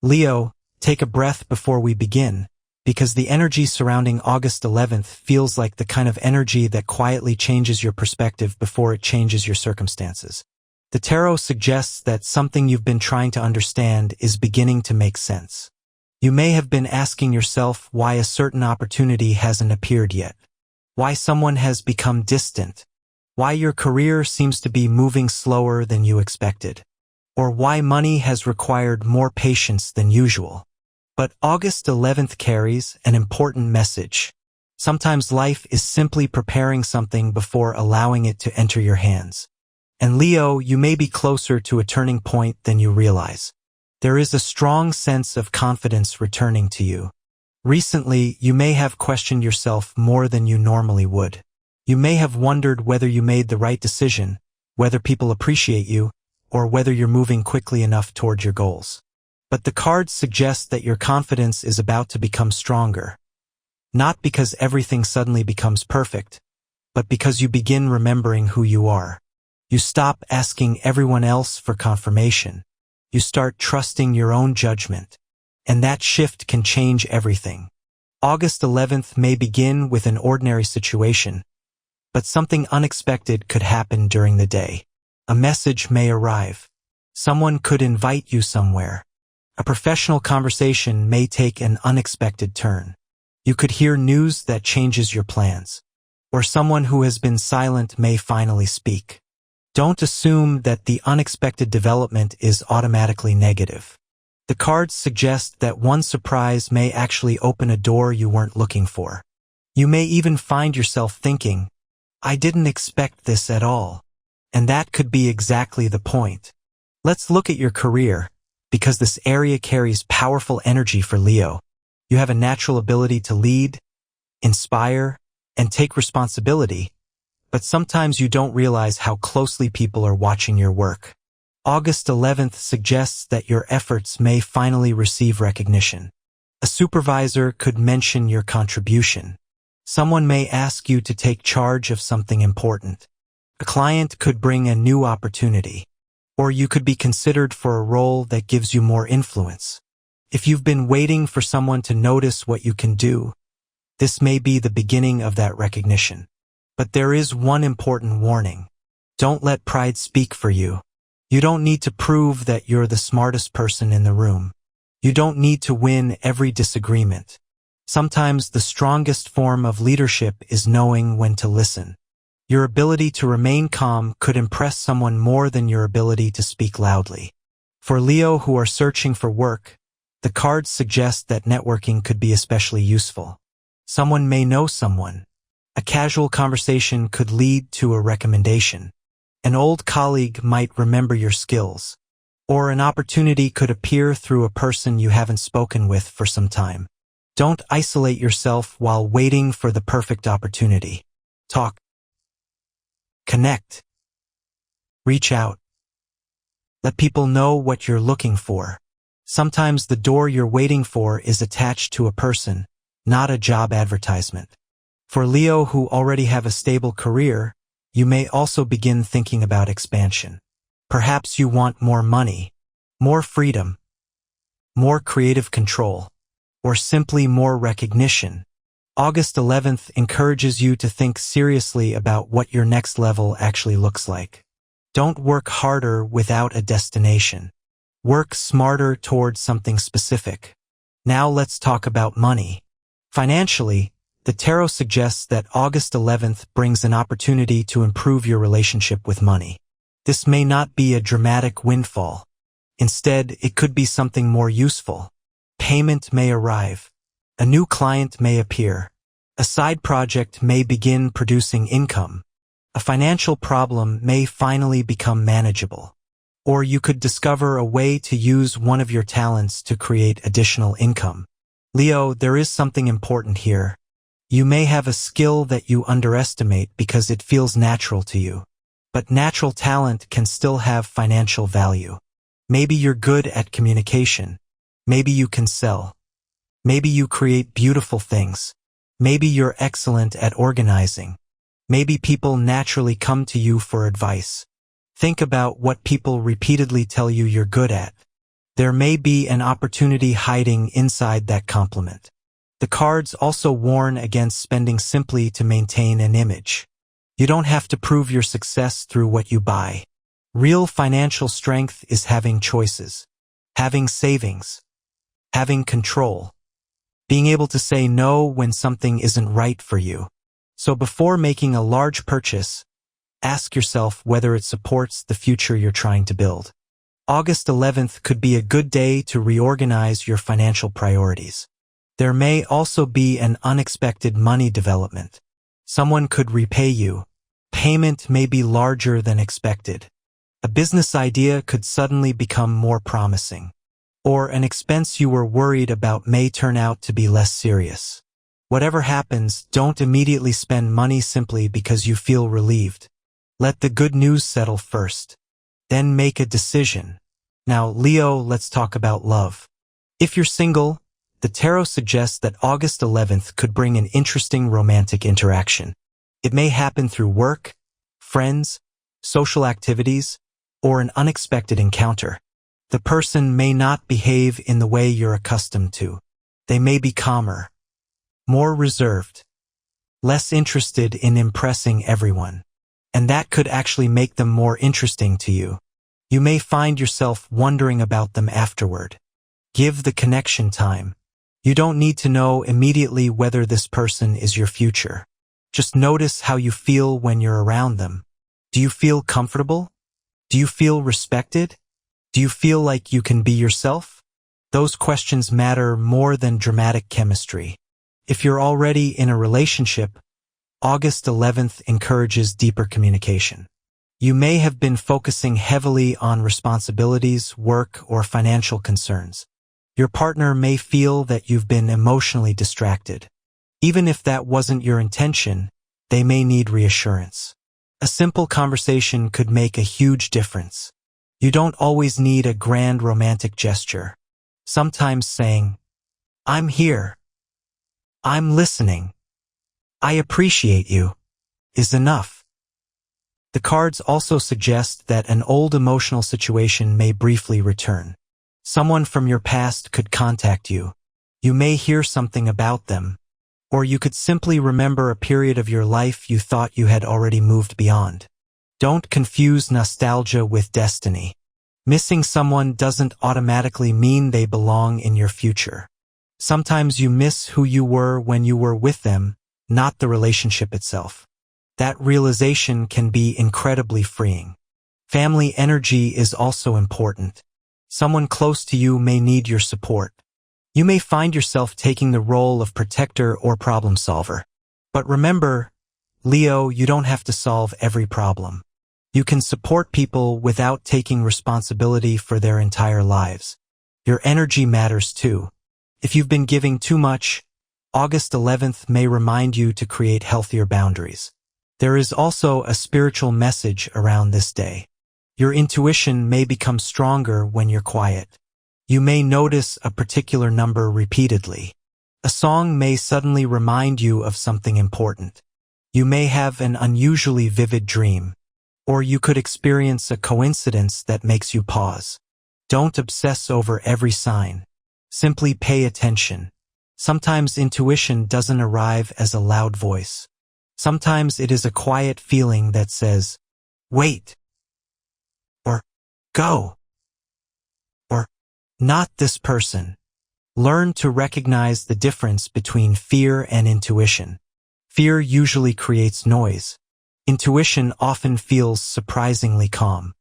Leo, take a breath before we begin, because the energy surrounding August 11th feels like the kind of energy that quietly changes your perspective before it changes your circumstances. The tarot suggests that something you've been trying to understand is beginning to make sense. You may have been asking yourself why a certain opportunity hasn't appeared yet, why someone has become distant, why your career seems to be moving slower than you expected, or why money has required more patience than usual. But August 11th carries an important message. Sometimes life is simply preparing something before allowing it to enter your hands. And Leo, you may be closer to a turning point than you realize. There is a strong sense of confidence returning to you. Recently, you may have questioned yourself more than you normally would. You may have wondered whether you made the right decision, whether people appreciate you, or whether you're moving quickly enough toward your goals. But the cards suggest that your confidence is about to become stronger. Not because everything suddenly becomes perfect, but because you begin remembering who you are. You stop asking everyone else for confirmation. You start trusting your own judgment. And that shift can change everything. August 11th may begin with an ordinary situation, but something unexpected could happen during the day. A message may arrive. Someone could invite you somewhere. A professional conversation may take an unexpected turn. You could hear news that changes your plans. Or someone who has been silent may finally speak. Don't assume that the unexpected development is automatically negative. The cards suggest that one surprise may actually open a door you weren't looking for. You may even find yourself thinking, I didn't expect this at all. And that could be exactly the point. Let's look at your career, because this area carries powerful energy for Leo. You have a natural ability to lead, inspire, and take responsibility, but sometimes you don't realize how closely people are watching your work. August 11th suggests that your efforts may finally receive recognition. A supervisor could mention your contribution. Someone may ask you to take charge of something important. A client could bring a new opportunity. Or you could be considered for a role that gives you more influence. If you've been waiting for someone to notice what you can do, this may be the beginning of that recognition. But there is one important warning. Don't let pride speak for you. You don't need to prove that you're the smartest person in the room. You don't need to win every disagreement. Sometimes the strongest form of leadership is knowing when to listen. Your ability to remain calm could impress someone more than your ability to speak loudly. For Leo who are searching for work, the cards suggest that networking could be especially useful. Someone may know someone. A casual conversation could lead to a recommendation. An old colleague might remember your skills. Or an opportunity could appear through a person you haven't spoken with for some time. Don't isolate yourself while waiting for the perfect opportunity. Talk. Connect. Reach out. Let people know what you're looking for. Sometimes the door you're waiting for is attached to a person, not a job advertisement. For Leo who already have a stable career, you may also begin thinking about expansion. Perhaps you want more money, more freedom, more creative control, or simply more recognition. August 11th encourages you to think seriously about what your next level actually looks like. Don't work harder without a destination. Work smarter towards something specific. Now let's talk about money. Financially, the tarot suggests that August 11th brings an opportunity to improve your relationship with money. This may not be a dramatic windfall. Instead, it could be something more useful. Payment may arrive. A new client may appear. A side project may begin producing income. A financial problem may finally become manageable. Or you could discover a way to use one of your talents to create additional income. Leo, there is something important here. You may have a skill that you underestimate because it feels natural to you. But natural talent can still have financial value. Maybe you're good at communication. Maybe you can sell. Maybe you create beautiful things. Maybe you're excellent at organizing. Maybe people naturally come to you for advice. Think about what people repeatedly tell you you're good at. There may be an opportunity hiding inside that compliment. The cards also warn against spending simply to maintain an image. You don't have to prove your success through what you buy. Real financial strength is having choices, having savings, having control, being able to say no when something isn't right for you. So before making a large purchase, ask yourself whether it supports the future you're trying to build. August 11th could be a good day to reorganize your financial priorities. There may also be an unexpected money development. Someone could repay you. Payment may be larger than expected. A business idea could suddenly become more promising. Or an expense you were worried about may turn out to be less serious. Whatever happens, don't immediately spend money simply because you feel relieved. Let the good news settle first. Then make a decision. Now, Leo, let's talk about love. If you're single, the tarot suggests that August 11th could bring an interesting romantic interaction. It may happen through work, friends, social activities, or an unexpected encounter. The person may not behave in the way you're accustomed to. They may be calmer, more reserved, less interested in impressing everyone. And that could actually make them more interesting to you. You may find yourself wondering about them afterward. Give the connection time. You don't need to know immediately whether this person is your future. Just notice how you feel when you're around them. Do you feel comfortable? Do you feel respected? Do you feel like you can be yourself? Those questions matter more than dramatic chemistry. If you're already in a relationship, August 11th encourages deeper communication. You may have been focusing heavily on responsibilities, work, or financial concerns. Your partner may feel that you've been emotionally distracted. Even if that wasn't your intention, they may need reassurance. A simple conversation could make a huge difference. You don't always need a grand romantic gesture. Sometimes saying, "I'm here. I'm listening. I appreciate you," is enough. The cards also suggest that an old emotional situation may briefly return. Someone from your past could contact you. You may hear something about them, or you could simply remember a period of your life you thought you had already moved beyond. Don't confuse nostalgia with destiny. Missing someone doesn't automatically mean they belong in your future. Sometimes you miss who you were when you were with them, not the relationship itself. That realization can be incredibly freeing. Family energy is also important. Someone close to you may need your support. You may find yourself taking the role of protector or problem solver. But remember, Leo, you don't have to solve every problem. You can support people without taking responsibility for their entire lives. Your energy matters too. If you've been giving too much, August 11th may remind you to create healthier boundaries. There is also a spiritual message around this day. Your intuition may become stronger when you're quiet. You may notice a particular number repeatedly. A song may suddenly remind you of something important. You may have an unusually vivid dream. Or you could experience a coincidence that makes you pause. Don't obsess over every sign. Simply pay attention. Sometimes intuition doesn't arrive as a loud voice. Sometimes it is a quiet feeling that says, "Wait," or "Go," or "Not this person." Learn to recognize the difference between fear and intuition. Fear usually creates noise. Intuition often feels surprisingly calm.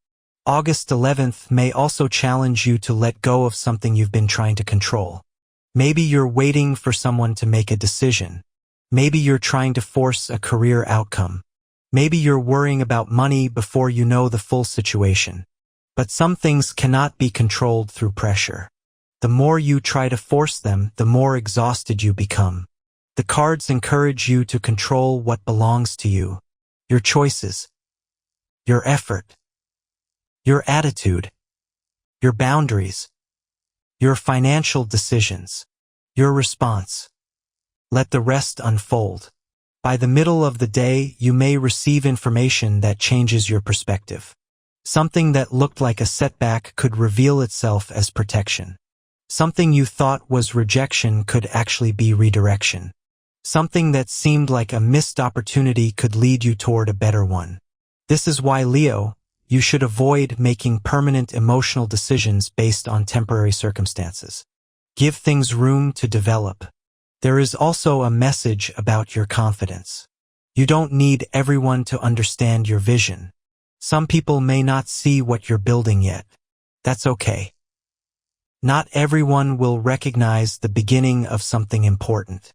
August 11th may also challenge you to let go of something you've been trying to control. Maybe you're waiting for someone to make a decision. Maybe you're trying to force a career outcome. Maybe you're worrying about money before you know the full situation. But some things cannot be controlled through pressure. The more you try to force them, the more exhausted you become. The cards encourage you to control what belongs to you. Your choices, your effort, your attitude, your boundaries, your financial decisions, your response. Let the rest unfold. By the middle of the day, you may receive information that changes your perspective. Something that looked like a setback could reveal itself as protection. Something you thought was rejection could actually be redirection. Something that seemed like a missed opportunity could lead you toward a better one. This is why, Leo, you should avoid making permanent emotional decisions based on temporary circumstances. Give things room to develop. There is also a message about your confidence. You don't need everyone to understand your vision. Some people may not see what you're building yet. That's okay. Not everyone will recognize the beginning of something important.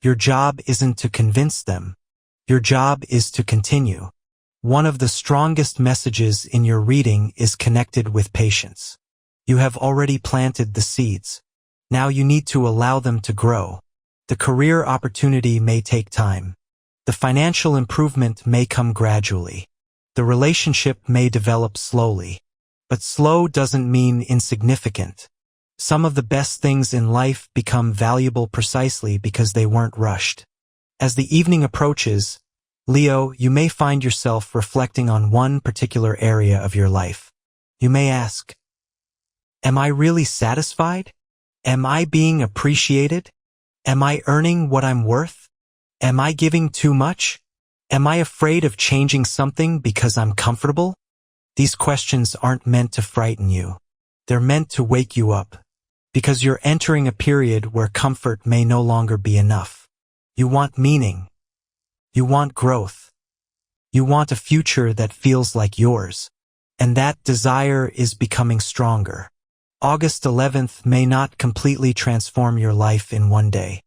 Your job isn't to convince them. Your job is to continue. One of the strongest messages in your reading is connected with patience. You have already planted the seeds. Now you need to allow them to grow. The career opportunity may take time. The financial improvement may come gradually. The relationship may develop slowly. But slow doesn't mean insignificant. Some of the best things in life become valuable precisely because they weren't rushed. As the evening approaches, Leo, you may find yourself reflecting on one particular area of your life. You may ask, am I really satisfied? Am I being appreciated? Am I earning what I'm worth? Am I giving too much? Am I afraid of changing something because I'm comfortable? These questions aren't meant to frighten you. They're meant to wake you up. Because you're entering a period where comfort may no longer be enough. You want meaning. You want growth. You want a future that feels like yours. And that desire is becoming stronger. August 11th may not completely transform your life in one day,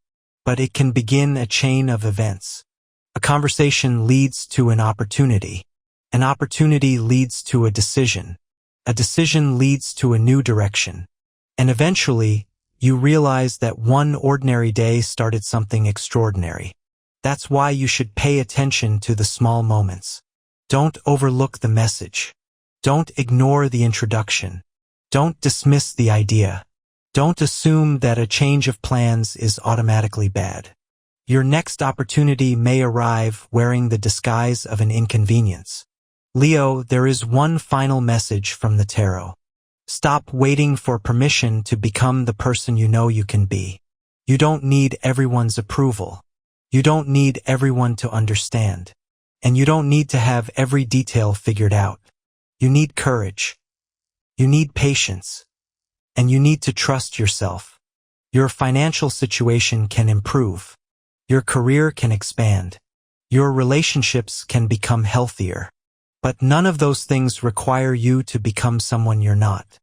but it can begin a chain of events. A conversation leads to an opportunity. An opportunity leads to a decision. A decision leads to a new direction. And eventually, you realize that one ordinary day started something extraordinary. That's why you should pay attention to the small moments. Don't overlook the message. Don't ignore the introduction. Don't dismiss the idea. Don't assume that a change of plans is automatically bad. Your next opportunity may arrive wearing the disguise of an inconvenience. Leo, there is one final message from the tarot. Stop waiting for permission to become the person you know you can be. You don't need everyone's approval. You don't need everyone to understand. And you don't need to have every detail figured out. You need courage. You need patience. And you need to trust yourself. Your financial situation can improve. Your career can expand. Your relationships can become healthier. But none of those things require you to become someone you're not.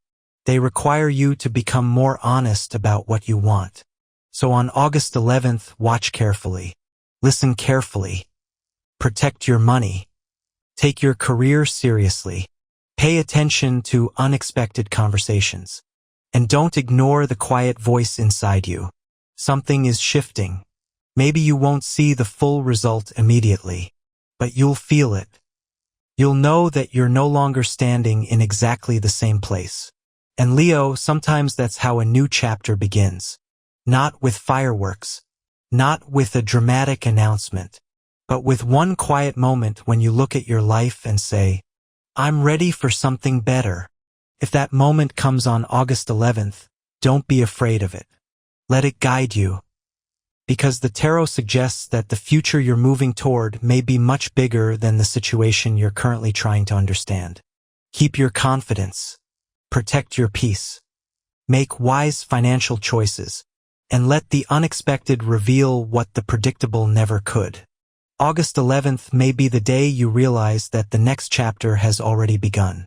They require you to become more honest about what you want. So on August 11th, watch carefully. Listen carefully. Protect your money. Take your career seriously. Pay attention to unexpected conversations. And don't ignore the quiet voice inside you. Something is shifting. Maybe you won't see the full result immediately, but you'll feel it. You'll know that you're no longer standing in exactly the same place. And Leo, sometimes that's how a new chapter begins. Not with fireworks, not with a dramatic announcement, but with one quiet moment when you look at your life and say, I'm ready for something better. If that moment comes on August 11th, don't be afraid of it. Let it guide you. Because the tarot suggests that the future you're moving toward may be much bigger than the situation you're currently trying to understand. Keep your confidence. Protect your peace. Make wise financial choices. And let the unexpected reveal what the predictable never could. August 11th may be the day you realize that the next chapter has already begun.